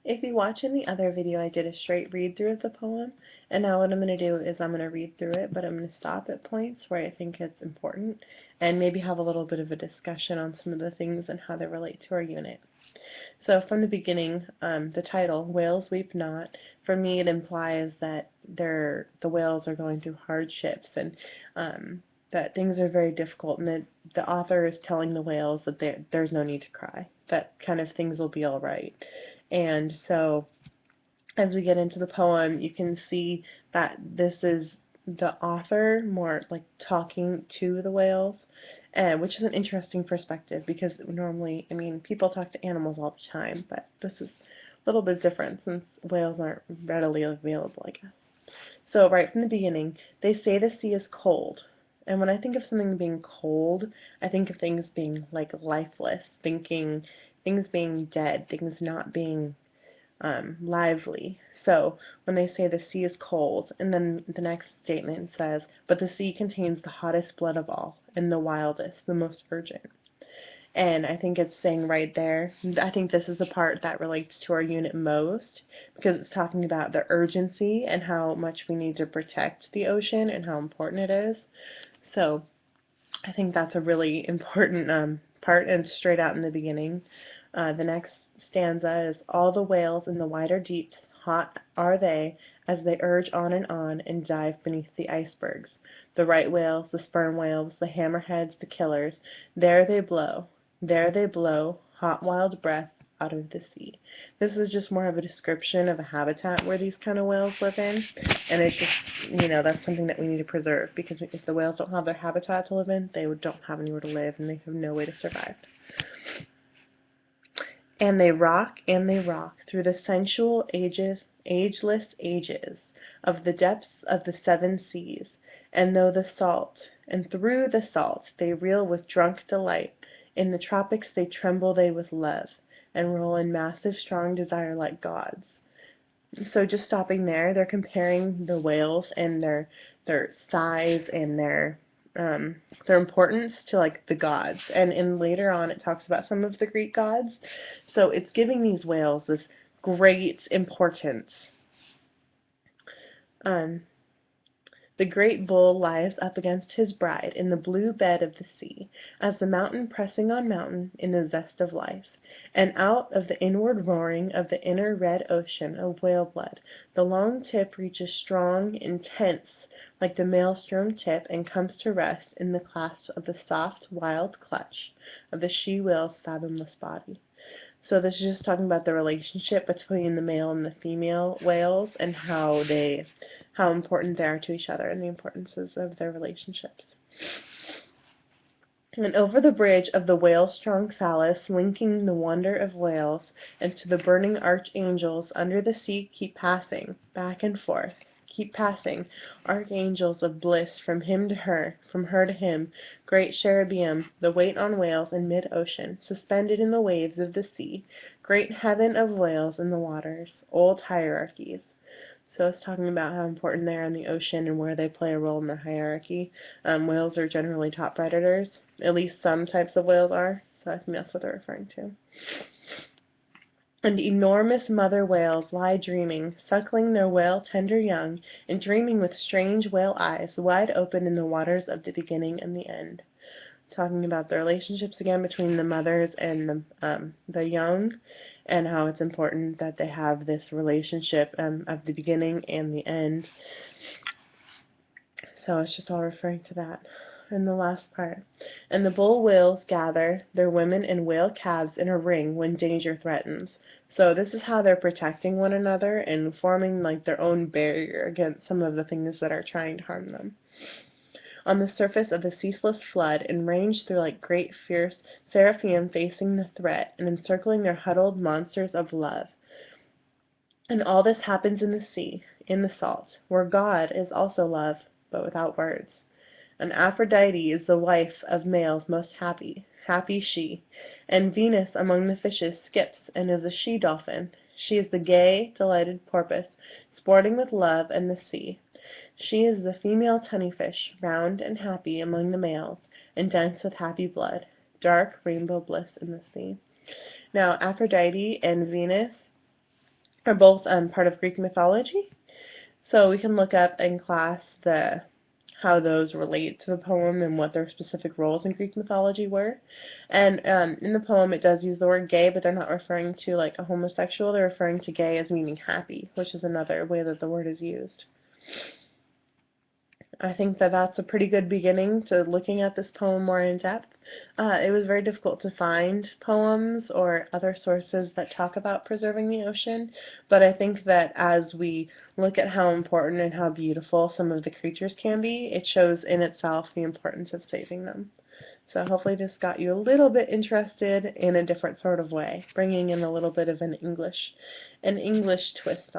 If you watch in the other video, I did a straight read through of the poem, and now what I'm going to do is I'm going to read through it, but I'm going to stop at points where I think it's important, and maybe have a little bit of a discussion on some of the things and how they relate to our unit. So from the beginning, the title, Whales Weep Not, for me it implies that the whales are going through hardships and that things are very difficult, and that the author is telling the whales that there's no need to cry, that kind of things will be all right. And so as we get into the poem, you can see that this is the author more like talking to the whales, which is an interesting perspective because normally, I mean, people talk to animals all the time, but this is a little bit different since whales aren't readily available, I guess. So right from the beginning, they say the sea is cold. And when I think of something being cold, I think of things being like lifeless, thinking things being dead, things not being lively. So when they say the sea is cold, and then the next statement says, but the sea contains the hottest blood of all, and the wildest, the most urgent. And I think it's saying right there, I think this is the part that relates to our unit most, because it's talking about the urgency and how much we need to protect the ocean and how important it is. So I think that's a really important part, and straight out in the beginning. The next stanza is, all the whales in the wider deeps, hot are they, as they urge on and dive beneath the icebergs. The right whales, the sperm whales, the hammerheads, the killers, there they blow, hot wild breath out of the sea. This is just more of a description of a habitat where these kind of whales live in, and it just, that's something that we need to preserve, because if the whales don't have their habitat to live in, they don't have anywhere to live, and they have no way to survive. And they rock through the sensual ageless ages of the depths of the seven seas, and through the salt they reel with drunk delight. In the tropics they tremble they with love, and roll in massive strong desire like gods. So just stopping there, they're comparing the whales and their size and their importance to like the gods. And later on it talks about some of the Greek gods. So it's giving these whales this great importance. Um, the great bull lies up against his bride in the blue bed of the sea, as the mountain pressing on mountain in the zest of life. And out of the inward roaring of the inner red ocean of whale blood, the long tip reaches strong, intense, like the maelstrom tip, and comes to rest in the clasp of the soft, wild clutch of the she-whale's fathomless body. So this is just talking about the relationship between the male and the female whales, and how important they are to each other, and the importances of their relationships. And over the bridge of the whale-strong phallus, linking the wonder of whales, and to the burning archangels under the sea keep passing, back and forth, keep passing, archangels of bliss from him to her, from her to him, great cherubim, the wait on whales in mid-ocean, suspended in the waves of the sea, great heaven of whales in the waters, old hierarchies. So it's talking about how important they are in the ocean and where they play a role in the hierarchy. Whales are generally top predators. At least some types of whales are. So I think that's what they're referring to. And enormous mother whales lie dreaming, suckling their whale-tender young, and dreaming with strange whale eyes, wide open in the waters of the beginning and the end. Talking about the relationships again between the mothers and the young, and how it's important that they have this relationship of the beginning and the end. So it's just all referring to that. And the last part. And the bull whales gather their women and whale calves in a ring when danger threatens. So this is how they're protecting one another and forming like their own barrier against some of the things that are trying to harm them. On the surface of the ceaseless flood, and ranged through like great fierce seraphim facing the threat, and encircling their huddled monsters of love. And all this happens in the sea, in the salt, where God is also love, but without words. And Aphrodite is the wife of males most happy, happy she. And Venus among the fishes skips, and is a she-dolphin. She is the gay, delighted porpoise, sporting with love and the sea. She is the female tunnyfish, round and happy among the males, and dense with happy blood, dark rainbow bliss in the sea. Now, Aphrodite and Venus are both part of Greek mythology. So we can look up in class how those relate to the poem and what their specific roles in Greek mythology were. And in the poem it does use the word gay, but they're not referring to like a homosexual, they're referring to gay as meaning happy, which is another way that the word is used. I think that that's a pretty good beginning to looking at this poem more in depth. It was very difficult to find poems or other sources that talk about preserving the ocean, but I think that as we look at how important and how beautiful some of the creatures can be, it shows in itself the importance of saving them. So hopefully this got you a little bit interested in a different sort of way, bringing in a little bit of an English twist on